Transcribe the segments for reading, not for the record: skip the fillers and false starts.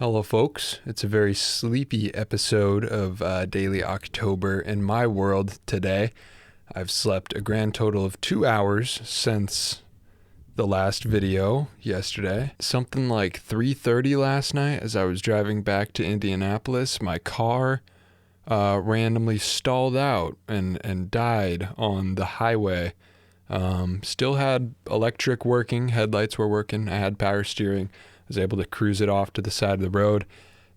Hello, folks. It's a very sleepy episode of Daily October in my world today. I've slept a grand total of 2 hours since the last video yesterday. Something like 3:30 last night as I was driving back to Indianapolis. My car randomly stalled out and died on the highway. Still had electric working, headlights were working, I had power steering. Was able to cruise it off to the side of the road,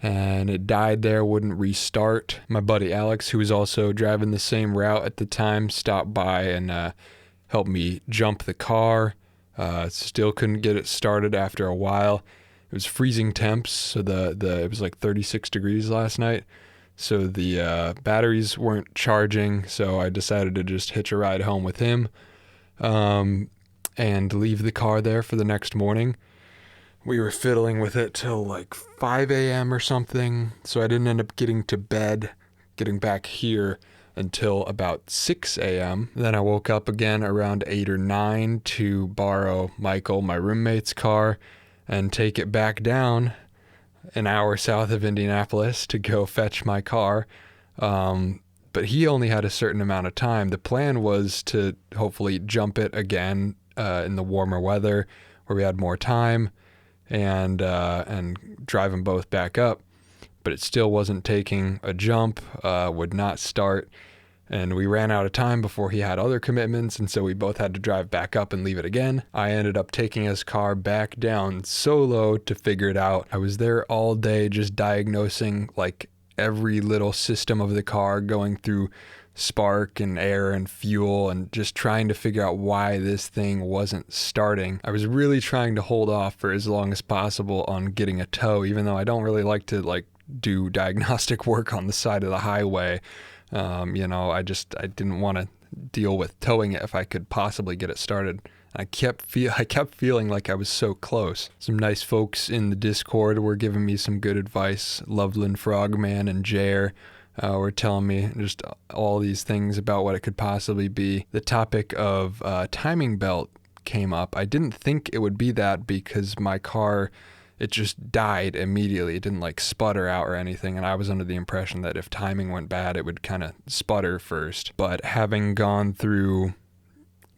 and it died there, wouldn't restart. My buddy Alex, who was also driving the same route at the time, stopped by and helped me jump the car. Still couldn't get it started after a while. It was freezing temps, so it was like 36 degrees last night, so the batteries weren't charging, so I decided to just hitch a ride home with him and leave the car there for the next morning. We were fiddling with it till like 5 a.m. or something, so I didn't end up getting to bed, getting back here until about 6 a.m. Then I woke up again around 8 or 9 to borrow Michael, my roommate's car, and take it back down an hour south of Indianapolis to go fetch my car. But he only had a certain amount of time. The plan was to hopefully jump it again in the warmer weather where we had more time, and drive them both back up, but it still wasn't taking a jump, would not start, and we ran out of time before he had other commitments, and so we both had to drive back up and leave it again. I ended up taking his car back down solo to figure it out. I was there all day just diagnosing like every little system of the car, going through spark and air and fuel and just trying to figure out why this thing wasn't starting. I was really trying to hold off for as long as possible on getting a tow, even though I don't really like to do diagnostic work on the side of the highway. I didn't want to deal with towing it if I could possibly get it started. I kept feeling like I was so close. Some nice folks in the Discord were giving me some good advice. Loveland Frogman and Jer were telling me just all these things about what it could possibly be. The topic of timing belt came up. I didn't think it would be that because my car, it just died immediately. It didn't sputter out or anything, and I was under the impression that if timing went bad, it would kind of sputter first. But having gone through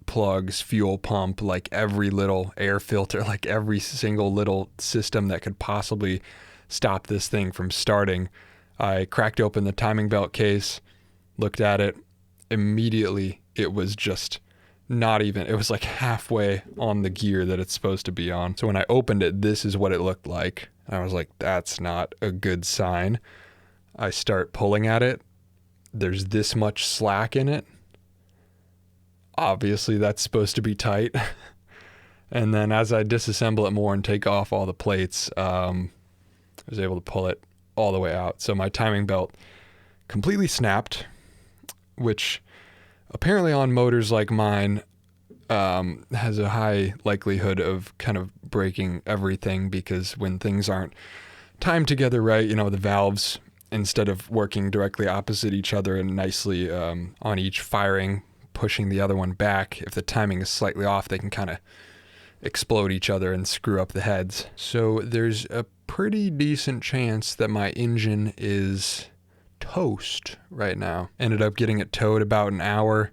plugs, fuel pump, every little air filter, every single little system that could possibly stop this thing from starting, I cracked open the timing belt case, looked at it. Immediately, it was just not even, it was halfway on the gear that it's supposed to be on. So when I opened it, this is what it looked like. I was like, that's not a good sign. I start pulling at it. There's this much slack in it. Obviously, that's supposed to be tight. And then as I disassemble it more and take off all the plates, I was able to pull it all the way out. So my timing belt completely snapped, which apparently on motors like mine has a high likelihood of kind of breaking everything, because when things aren't timed together right, the valves, instead of working directly opposite each other and nicely on each firing, pushing the other one back, if the timing is slightly off, they can kind of explode each other and screw up the heads. So there's a pretty decent chance that my engine is toast right now. Ended up getting it towed about an hour.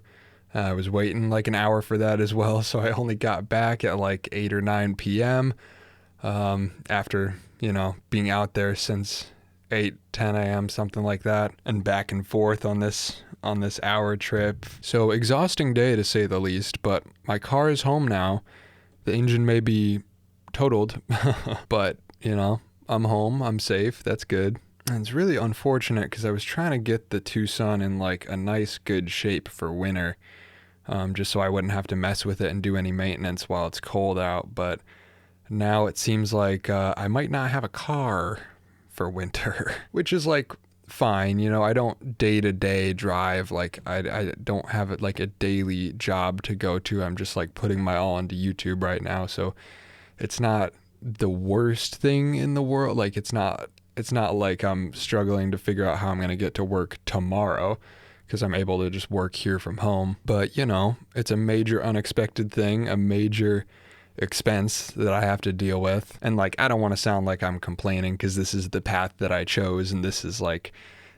I was waiting an hour for that as well, so I only got back at 8 or 9 p.m. After, being out there since 8, 10 a.m., something like that, and back and forth on this hour trip. So exhausting day to say the least, but my car is home now. The engine may be totaled, but, I'm home, I'm safe, that's good. And it's really unfortunate because I was trying to get the Tucson in a nice, good shape for winter, just so I wouldn't have to mess with it and do any maintenance while it's cold out. But now it seems like I might not have a car for winter, which is fine. I don't day-to-day drive. I don't have it a daily job to go to. I'm just putting my all into YouTube right now, so it's not the worst thing in the world. It's not like I'm struggling to figure out how I'm going to get to work tomorrow, because I'm able to just work here from home. But it's a major unexpected thing, a major expense that I have to deal with. And like, I don't want to sound like I'm complaining, because this is the path that I chose, and this is like,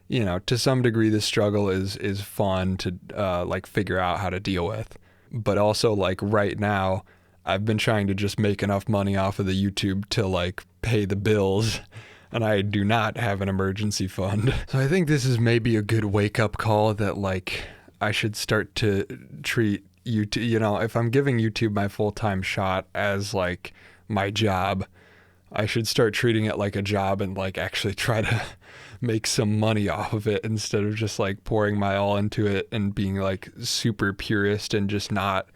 to some degree, this struggle is fun to like figure out how to deal with. But also, like, right now, I've been trying to just make enough money off of the YouTube to like pay the bills, and I do not have an emergency fund. So I think this is maybe a good wake up call that like I should start to treat YouTube, if I'm giving YouTube my full-time shot as like my job, I should start treating it like a job and like actually try to make some money off of it, instead of just like pouring my all into it and being like super purist and just not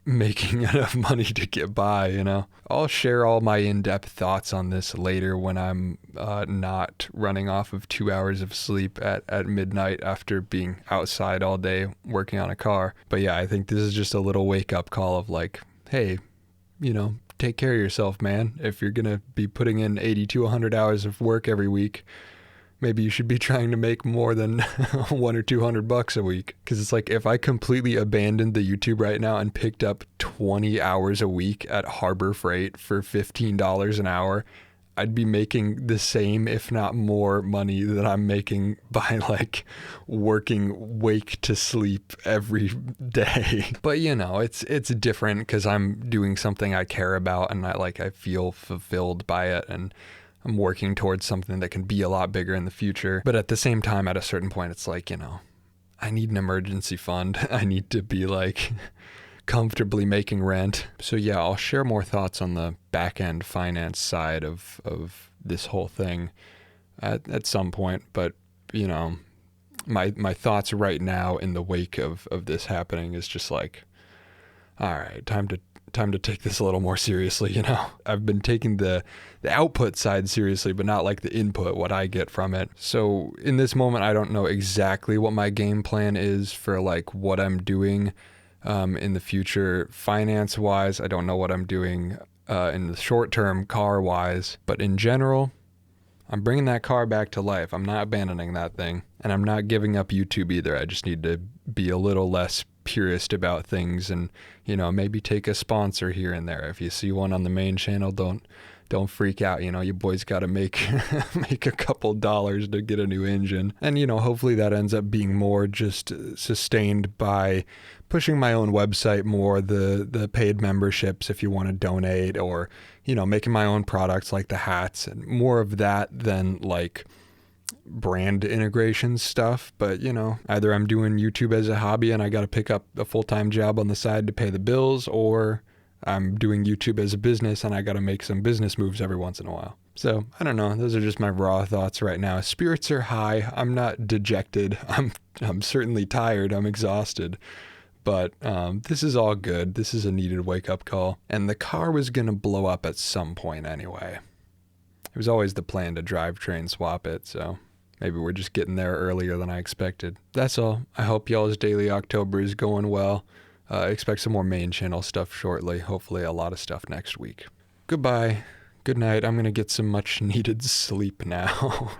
making enough money to get by. I'll share all my in-depth thoughts on this later when I'm not running off of 2 hours of sleep at midnight after being outside all day working on a car. But yeah, I think this is just a little wake-up call of like, hey, take care of yourself, man. If you're going to be putting in 80 to 100 hours of work every week, maybe you should be trying to make more than $100 or $200 a week. Because it's like, if I completely abandoned the YouTube right now and picked up 20 hours a week at Harbor Freight for $15 an hour, I'd be making the same, if not more, money that I'm making by like working wake to sleep every day. But it's different because I'm doing something I care about, and I feel fulfilled by it, and I'm working towards something that can be a lot bigger in the future. But at the same time, at a certain point, it's like, I need an emergency fund. I need to be like comfortably making rent. So yeah, I'll share more thoughts on the back end finance side of this whole thing at some point. But my thoughts right now in the wake of this happening is just like, all right, time to take this a little more seriously. I've been taking the output side seriously, but not like the input, what I get from it. So in this moment, I don't know exactly what my game plan is for like what I'm doing in the future finance wise. I don't know what I'm doing in the short term car wise, but in general, I'm bringing that car back to life. I'm not abandoning that thing, and I'm not giving up YouTube either. I just need to be a little less purist about things, and maybe take a sponsor here and there. If you see one on the main channel, don't freak out. Your boy's got to make make a couple dollars to get a new engine, and hopefully that ends up being more just sustained by pushing my own website more, the paid memberships if you want to donate, or making my own products like the hats, and more of that than like brand integration stuff. But either I'm doing YouTube as a hobby and I got to pick up a full-time job on the side to pay the bills, or I'm doing YouTube as a business and I got to make some business moves every once in a while. So I don't know. Those are just my raw thoughts right now. Spirits are high. I'm not dejected. I'm certainly tired. I'm exhausted. But this is all good. This is a needed wake-up call. And the car was going to blow up at some point anyway. It was always the plan to drivetrain swap it, so maybe we're just getting there earlier than I expected. That's all. I hope y'all's daily October is going well. Expect some more main channel stuff shortly. Hopefully a lot of stuff next week. Goodbye. Good night. I'm going to get some much needed sleep now.